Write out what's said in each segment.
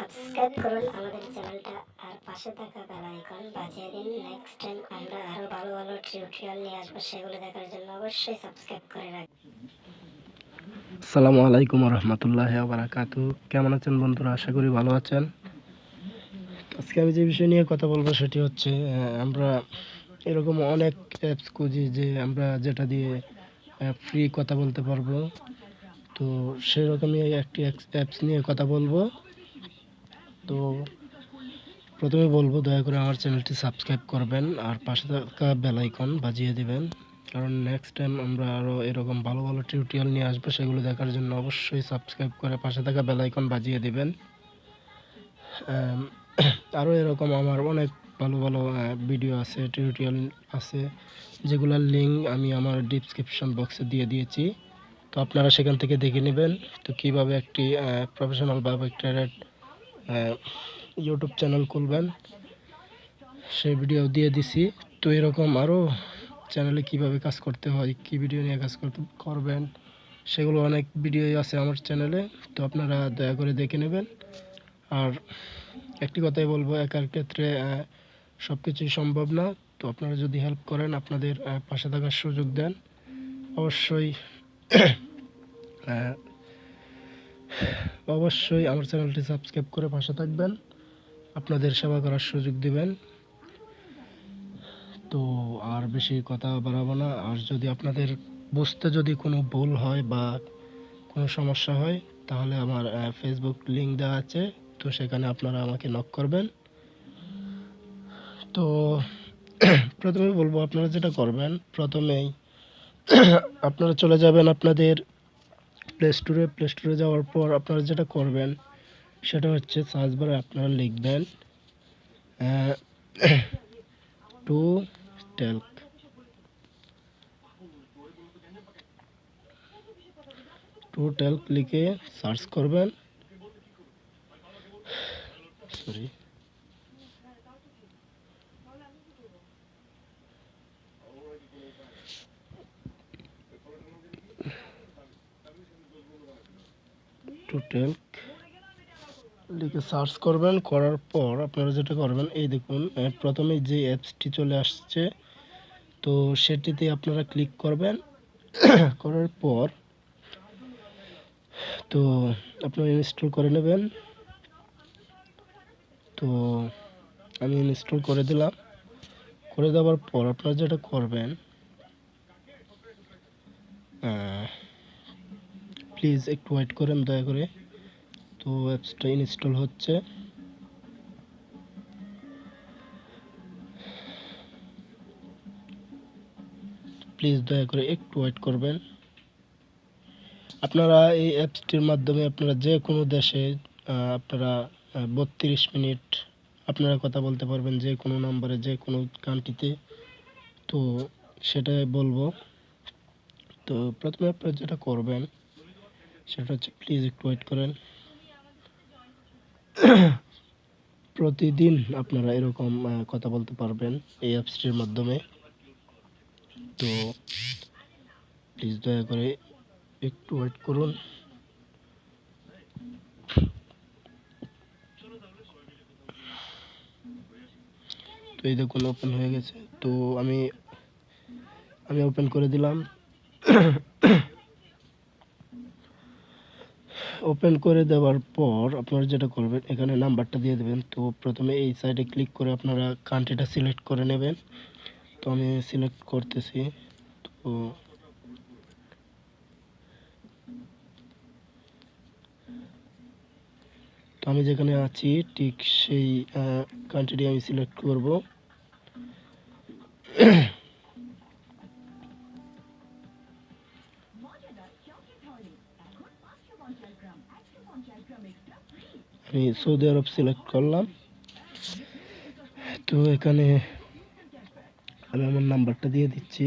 Subscribe করুন আমাদের চ্যানেলটা আর পাশে থাকা বেল আইকন বাজিয়ে দিন। নেক্সট টাইম আমরা আরো ভালো ভালো টিউটোরিয়াল নিয়ে আসবো, সেগুলো দেখার জন্য অবশ্যই সাবস্ক্রাইব করে রাখবেন। আসসালামু আলাইকুম রহমতুল্লাহি ওয়া বারাকাতুহু। কেমন আছেন বন্ধুরা? আশা করি ভালো আছেন। আজকে আমি যে বিষয় নিয়ে কথা বলবো সেটি হচ্ছে আমরা এরকম অনেক অ্যাপস খুঁজি যে আমরা যেটা দিয়ে ফ্রি কথা বলতে পারবো। তো সেরকমই একটি অ্যাপস নিয়ে কথা বলবো। তো প্রথমে বলবো দয়া করে আমার চ্যানেলটি সাবস্ক্রাইব করবেন আর পাশে থাকা বেল আইকন বাজিয়ে দিবেন, কারণ নেক্সট টাইম আমরা আরও এরকম ভালো ভালো টিউটোরিয়াল নিয়ে আসবো, সেগুলো দেখার জন্য অবশ্যই সাবস্ক্রাইব করে পাশে থাকা বেল আইকন বাজিয়ে দিবেন। আরও এরকম আমার অনেক ভালো ভালো ভিডিও আছে, টিউটোরিয়াল আছে, যেগুলোর লিঙ্ক আমি আমার ডিসক্রিপশন বক্সে দিয়ে দিয়েছি। তো আপনারা সেখান থেকে দেখে নেবেন তো কীভাবে একটি প্রফেশনাল বা একটা ইউটিউব চ্যানেল খুলবেন, সেই ভিডিও দিয়ে দিছি। তো এরকম আরও চ্যানেলে কিভাবে কাজ করতে হয়, কি ভিডিও নিয়ে কাজ করবেন, সেগুলো অনেক ভিডিওই আছে আমার চ্যানেলে। তো আপনারা দয়া করে দেখে নেবেন। আর একটি কথাই বলবো, একার ক্ষেত্রে সব কিছুই সম্ভব না। তো আপনারা যদি হেল্প করেন, আপনাদের পাশে থাকার সুযোগ দেন, অবশ্যই অবশ্যই আমার চ্যানেলটি সাবস্ক্রাইব করে পাশে থাকবেন, আপনাদের সেবা করার সুযোগ দিবেন। তো আর বেশি কথা বাড়াবো না। আর যদি আপনাদের বুঝতে যদি কোনো ভুল হয় বা কোনো সমস্যা হয়, তাহলে আমার ফেসবুক লিঙ্ক দেওয়া আছে, তো সেখানে আপনারা আমাকে নক করবেন। তো প্রথমে বলবো, আপনারা যেটা করবেন, প্রথমেই আপনারা চলে যাবেন আপনাদের প্লে স্টোরে যাওয়ার পর আপনারা যেটা করবেন সেটা হচ্ছে সার্চ বারে আপনারা লিখবেন টু টেলক। টু টেলক লিখে সার্চ করবেন। সরি, টু টেলক লিখে সার্চ করবেন। করার পর আপনারা যেটা করবেন, এই দেখুন প্রথমে যে অ্যাপসটি চলে আসছে, তো সেটিতে আপনারা ক্লিক করবেন। করার পর তো আপনারা ইনস্টল করে নেবেন। তো আমি ইনস্টল করে দিলাম। করে দেওয়ার পর আপনারা যেটা করবেন, প্লিজ একটু ওয়েট করেন দয়া করে। তো অ্যাপসটা ইনস্টল হচ্ছে। প্লিজ দয়া করে একটু ওয়েট করবেন। আপনারা এই অ্যাপসটির মাধ্যমে আপনারা যে কোনো দেশে আপনারা 32 মিনিট আপনারা কথা বলতে পারবেন, যে কোনো নম্বরে, যে কোনো কান্ট্রিতে। তো সেটাই বলবো। তো প্রথমে আপনারা যেটা করবেন সেটা হচ্ছে, প্লিজ একটু ওয়েট করেন। প্রতিদিন আপনারা এরকম কথা বলতে পারবেন এই অ্যাপসটির মাধ্যমে। তো প্লিজ দয়া করে একটু ওয়েট করুন। তো এই দেখুন ওপেন হয়ে গেছে। তো আমি ওপেন করে দিলাম। ওপেন করে দেওয়ার পর আপনারা যেটা করবেন, এখানে নাম্বারটা দিয়ে দেবেন। তো প্রথমে এই সাইডে ক্লিক করে আপনারা কান্ট্রিটা সিলেক্ট করে নেবেন। তো আমি সিলেক্ট করতেছি। তো আমি যেখানে আছি ঠিক সেই কান্ট্রিটি আমি সিলেক্ট করব। আমি সৌদি আরব সিলেক্ট করলাম। তো এখানে আমি আমার নাম্বারটা দিয়ে দিচ্ছি।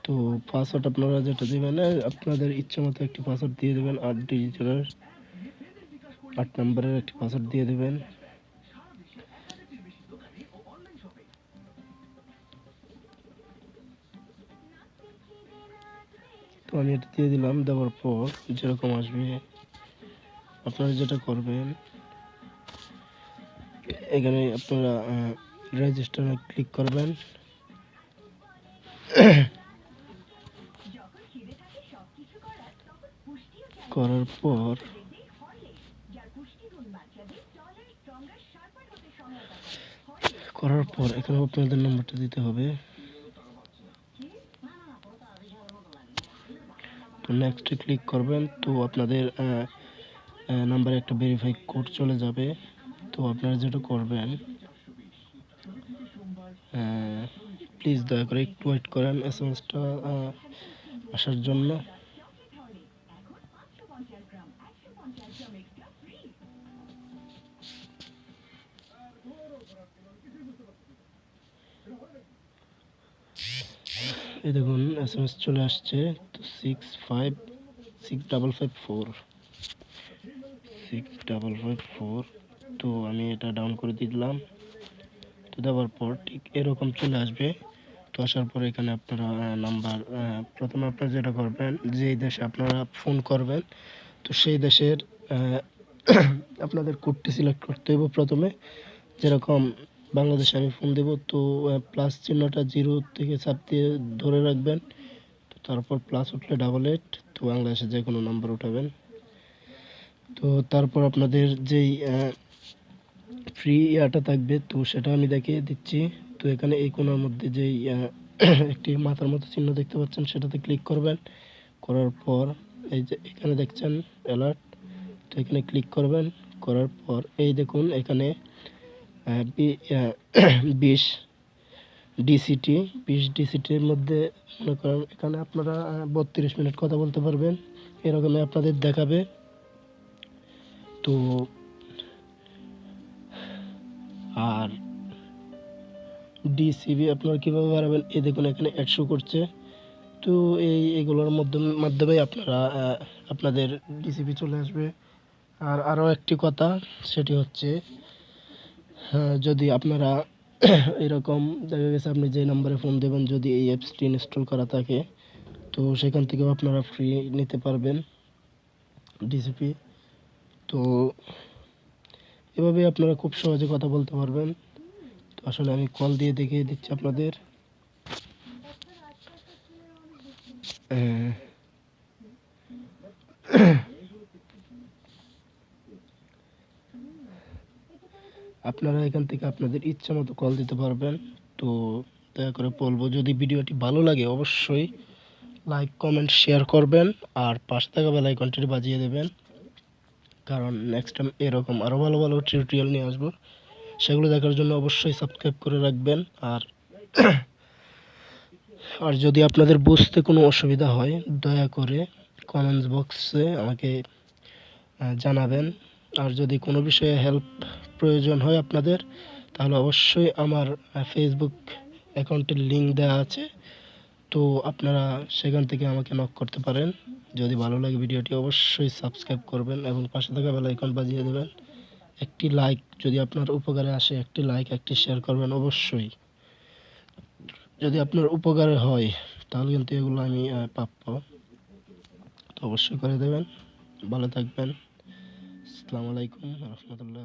তো পাসওয়ার্ড আপনারা যেটা দেবেন, আপনাদের ইচ্ছে মতো একটি পাসওয়ার্ড দিয়ে দেবেন। 8 ডিজিটের 8 নম্বরের একটি পাসওয়ার্ড দিয়ে দেবেন। তো আমি এটা দিয়ে দিলাম। দেওয়ার পর যেরকম আসবে আপনারা যেটা করবেন, এখানে আপনারা রেজিস্টারে ক্লিক করবেন। করার পর এখানে আপনাদের নাম্বারটা দিতে হবে। তো নেক্সটে ক্লিক করবেন। তো আপনাদের নাম্বারে একটা ভেরিফাই কোড চলে যাবে। তো আপনারা যেটা করবেন, প্লিজ দয়া করে একটু ওয়েট করেন এসএমএসটা আসার জন্য। এই দেখুন এসএমএস চলে আসছে। তো 6554 তো আমি এটা ডাউন করে দিলাম। তো দেওয়ার পর ঠিক এরকম চলে আসবে। তো আসার পর এখানে আপনারা নাম্বার, প্রথমে আপনারা যেটা করবেন, যেই দেশে আপনারা ফোন করবেন তো সেই দেশের আপনাদের কোডটি সিলেক্ট করতে হবে। প্রথমে যেরকম বাংলাদেশে আমি ফোন দেব, তো প্লাস চিহ্নটা 0 থেকে চাপ দিয়ে ধরে রাখবেন। তো তারপর প্লাস উঠলে 88, তো বাংলাদেশে যে কোনো নাম্বার উঠাবেন। তো তারপর আপনাদের যেই ফ্রি ইয়াটা থাকবে, তো সেটা আমি দেখিয়ে দিচ্ছি। তো এখানে এই কোণার মধ্যে যেই একটি মাথার মতো চিহ্ন দেখতে পাচ্ছেন, সেটাতে ক্লিক করবেন। করার পর এই যে এখানে দেখছেন অ্যালার্ট, তো এখানে ক্লিক করবেন। করার পর এই দেখুন এখানে 20 ডিসিটির মধ্যে মনে করেন এখানে আপনারা 32 মিনিট কথা বলতে পারবেন, এরকমই আপনাদের দেখাবে। তো আর ডিসিবি আপনারা কীভাবে বাড়াবেন, এই দেখুন এখানে 100 করছে। তো এইগুলোর মাধ্যমে আপনারা আপনাদের ডিসিবি চলে আসবে। আর আরও একটি কথা, সেটি হচ্ছে যদি আপনারা এরকম দেখা গেছে আপনি যে নাম্বারে ফোন দেবেন, যদি এই অ্যাপসটি ইনস্টল করা থাকে, তো সেখান থেকেও আপনারা ফ্রি নিতে পারবেন ডিসিপি। তো এভাবে আপনারা খুব সহজে কথা বলতে পারবেন। তো আসলে আমি কল দিয়ে দেখিয়ে দিচ্ছি আপনাদের। আপনারা এখান থেকে আপনাদের ইচ্ছা মতো কল দিতে পারবেন। তো দয়া করে বলবো, যদি ভিডিওটি ভালো লাগে অবশ্যই লাইক, কমেন্ট, শেয়ার করবেন। আর পাশে থাকা বেল আইকনটি বাজিয়ে দেবেন, কারণ নেক্সট টাইম এরকম আরও ভালো ভালো টিউটোরিয়াল নিয়ে আসবো। সেগুলো দেখার জন্য অবশ্যই সাবস্ক্রাইব করে রাখবেন। আর যদি আপনাদের বুঝতে কোনো অসুবিধা হয়, দয়া করে কমেন্টস বক্সে আমাকে জানাবেন। আর যদি কোনো বিষয়ে হেল্প প্রয়োজন হয় আপনাদের, তাহলে অবশ্যই আমার ফেসবুক অ্যাকাউন্টের লিঙ্ক দেওয়া আছে, তো আপনারা সেখান থেকে আমাকে নক করতে পারেন। যদি ভালো লাগে ভিডিওটি অবশ্যই সাবস্ক্রাইব করবেন এবং পাশে থাকা বেল আইকন বাজিয়ে দেবেন। একটি লাইক যদি আপনার উপকারে আসে, একটি লাইক, একটি শেয়ার করবেন অবশ্যই। যদি আপনার উপকারে হয় তাহলে কিন্তু এগুলো আমি প্রাপ্য, তো অবশ্যই করে দেবেন। ভালো থাকবেন। আসসালামু আলাইকুম রহমতুল্লাহ।